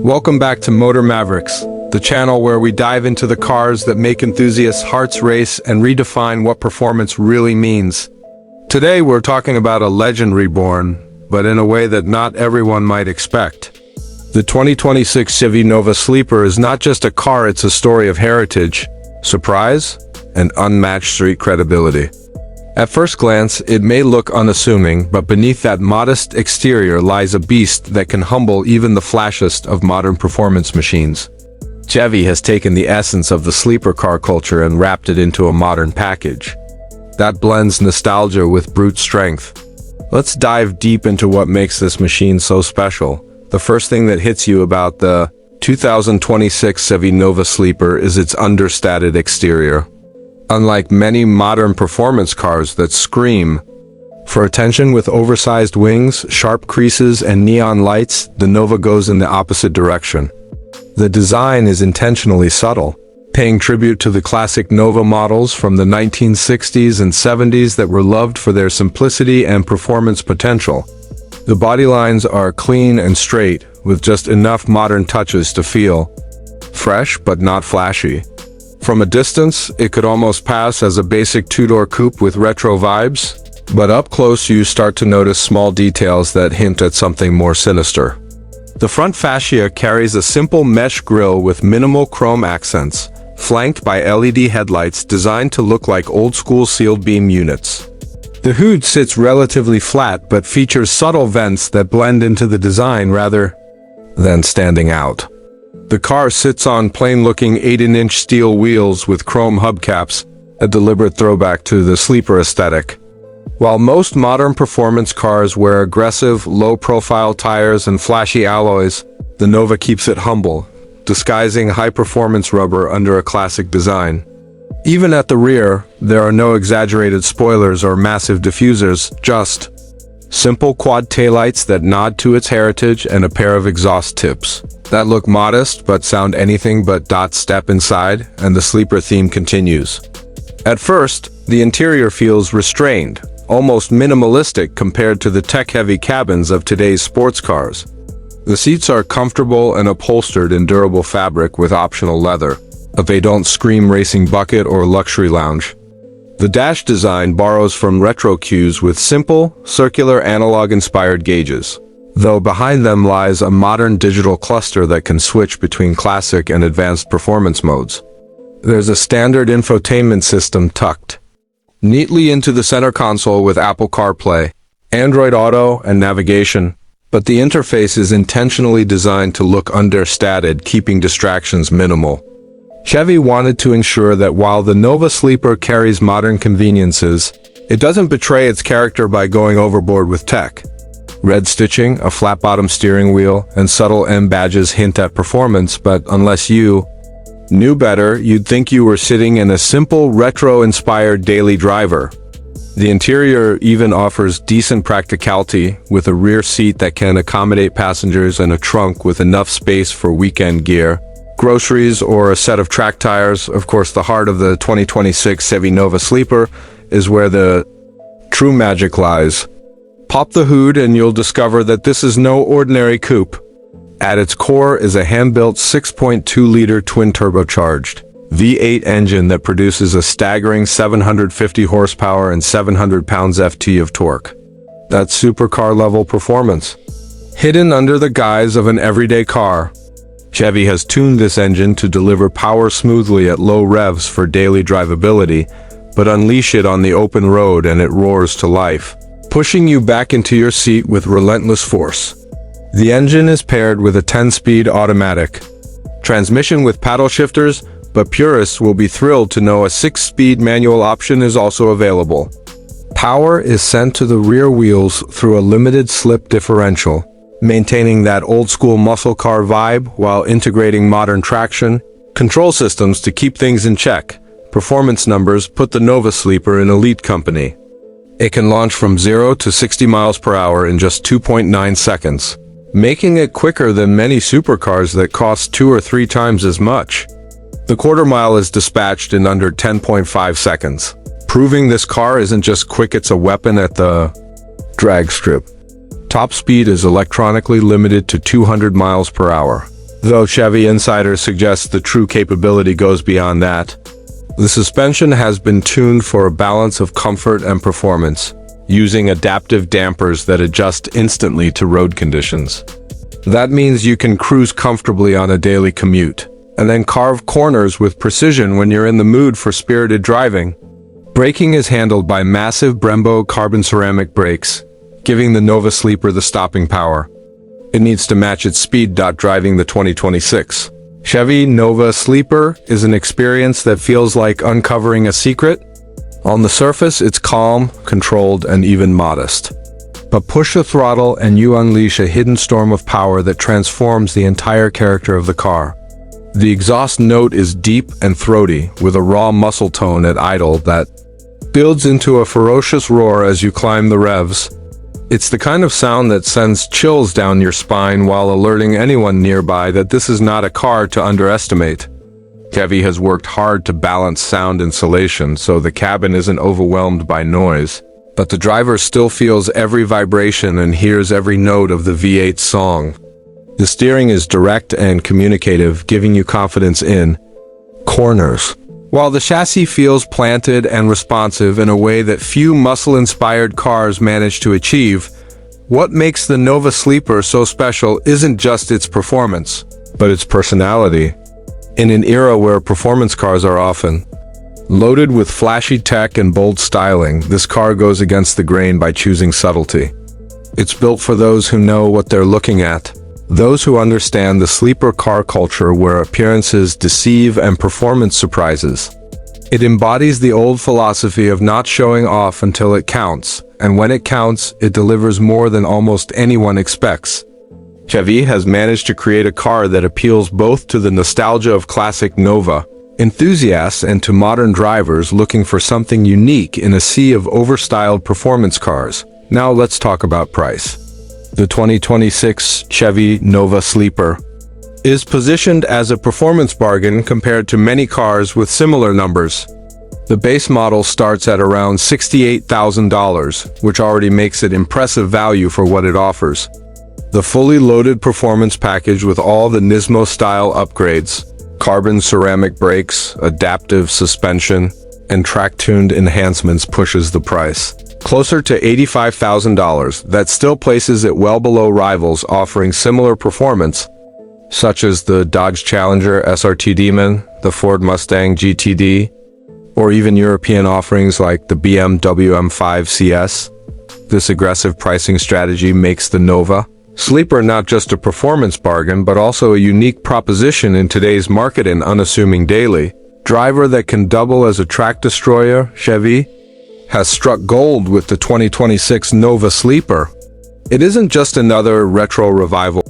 Welcome back to Motor Mavericks, the channel where we dive into the cars that make enthusiasts' hearts race and redefine what performance really means. Today we're talking about a legend reborn, but in a way that not everyone might expect. The 2026 Chevy Nova Sleeper is not just a car, it's a story of heritage, surprise, and unmatched street credibility. At first glance, it may look unassuming, but beneath that modest exterior lies a beast that can humble even the flashiest of modern performance machines. Chevy has taken the essence of the sleeper car culture and wrapped it into a modern package that blends nostalgia with brute strength. Let's dive deep into what makes this machine so special. The first thing that hits you about the 2026 Chevy Nova Sleeper is its understated exterior. Unlike many modern performance cars that scream for attention with oversized wings, sharp creases, and neon lights, the Nova goes in the opposite direction. The design is intentionally subtle, paying tribute to the classic Nova models from the 1960s and 70s that were loved for their simplicity and performance potential. The body lines are clean and straight, with just enough modern touches to feel fresh but not flashy. From a distance, it could almost pass as a basic two-door coupe with retro vibes, but up close you start to notice small details that hint at something more sinister. The front fascia carries a simple mesh grille with minimal chrome accents, flanked by LED headlights designed to look like old-school sealed beam units. The hood sits relatively flat but features subtle vents that blend into the design rather than standing out. The car sits on plain-looking 18-inch steel wheels with chrome hubcaps, a deliberate throwback to the sleeper aesthetic. While most modern performance cars wear aggressive, low-profile tires and flashy alloys, the Nova keeps it humble, disguising high-performance rubber under a classic design. Even at the rear, there are no exaggerated spoilers or massive diffusers, just simple quad taillights that nod to its heritage and a pair of exhaust tips that look modest but sound anything but. Step inside, and the sleeper theme continues. At first, the interior feels restrained, almost minimalistic compared to the tech-heavy cabins of today's sports cars. The seats are comfortable and upholstered in durable fabric with optional leather, a they don't scream racing bucket or luxury lounge. The dash design borrows from retro cues with simple, circular analog-inspired gauges, though behind them lies a modern digital cluster that can switch between classic and advanced performance modes. There's a standard infotainment system tucked neatly into the center console with Apple CarPlay, Android Auto, and navigation, but the interface is intentionally designed to look understated, keeping distractions minimal. Chevy wanted to ensure that while the Nova Sleeper carries modern conveniences, it doesn't betray its character by going overboard with tech. Red stitching, a flat-bottom steering wheel, and subtle M badges hint at performance, but unless you knew better, you'd think you were sitting in a simple, retro-inspired daily driver. The interior even offers decent practicality, with a rear seat that can accommodate passengers and a trunk with enough space for weekend gear, groceries, or a set of track tires. Of course, the heart of the 2026 Chevy Nova Sleeper is where the true magic lies. Pop the hood and you'll discover that this is no ordinary coupe. At its core is a hand-built 6.2-liter twin-turbocharged V8 engine that produces a staggering 750 horsepower and 700 pounds-ft of torque. That's supercar-level performance. Hidden under the guise of an everyday car, Chevy has tuned this engine to deliver power smoothly at low revs for daily drivability, but unleash it on the open road and it roars to life, pushing you back into your seat with relentless force. The engine is paired with a 10-speed automatic transmission with paddle shifters, but purists will be thrilled to know a 6-speed manual option is also available. Power is sent to the rear wheels through a limited slip differential, maintaining that old-school muscle car vibe while integrating modern traction control systems to keep things in check. Performance numbers put the Nova Sleeper in elite company. It can launch from 0 to 60 miles per hour in just 2.9 seconds, making it quicker than many supercars that cost 2 or 3 times as much. The quarter mile is dispatched in under 10.5 seconds, proving this car isn't just quick, it's a weapon at the drag strip. Top speed is electronically limited to 200 miles per hour. though Chevy insiders suggest the true capability goes beyond that. The suspension has been tuned for a balance of comfort and performance, using adaptive dampers that adjust instantly to road conditions. That means you can cruise comfortably on a daily commute, and then carve corners with precision when you're in the mood for spirited driving. Braking is handled by massive Brembo carbon ceramic brakes, giving the Nova Sleeper the stopping power it needs to match its speed. Driving the 2026 Chevy Nova Sleeper is an experience that feels like uncovering a secret. On the surface, it's calm, controlled, and even modest. But push the throttle and you unleash a hidden storm of power that transforms the entire character of the car. The exhaust note is deep and throaty, with a raw muscle tone at idle that builds into a ferocious roar as you climb the revs. It's the kind of sound that sends chills down your spine while alerting anyone nearby that this is not a car to underestimate. Chevy has worked hard to balance sound insulation so the cabin isn't overwhelmed by noise, but the driver still feels every vibration and hears every note of the V8 song. The steering is direct and communicative, giving you confidence in corners, while the chassis feels planted and responsive in a way that few muscle-inspired cars manage to achieve. What makes the Nova Sleeper so special isn't just its performance, but its personality. In an era where performance cars are often loaded with flashy tech and bold styling, this car goes against the grain by choosing subtlety. It's built for those who know what they're looking at, those who understand the sleeper car culture where appearances deceive and performance surprises. It embodies the old philosophy of not showing off until it counts, and when it counts, it delivers more than almost anyone expects. Chevy has managed to create a car that appeals both to the nostalgia of classic Nova enthusiasts and to modern drivers looking for something unique in a sea of overstyled performance cars. Now let's talk about price. The 2026 Chevy Nova Sleeper is positioned as a performance bargain compared to many cars with similar numbers. The base model starts at around $68,000, which already makes it impressive value for what it offers. The fully loaded performance package with all the Nismo-style upgrades, carbon ceramic brakes, adaptive suspension, and track-tuned enhancements pushes the price closer to $85,000. That still places it well below rivals offering similar performance, such as the Dodge Challenger SRT Demon, the Ford Mustang GTD, or even European offerings like the BMW M5 CS. This aggressive pricing strategy makes the Nova Sleeper not just a performance bargain, but also a unique proposition in today's market and unassuming daily driver that can double as a track destroyer. Chevy has struck gold with the 2026 Nova Sleeper. It isn't just another retro revival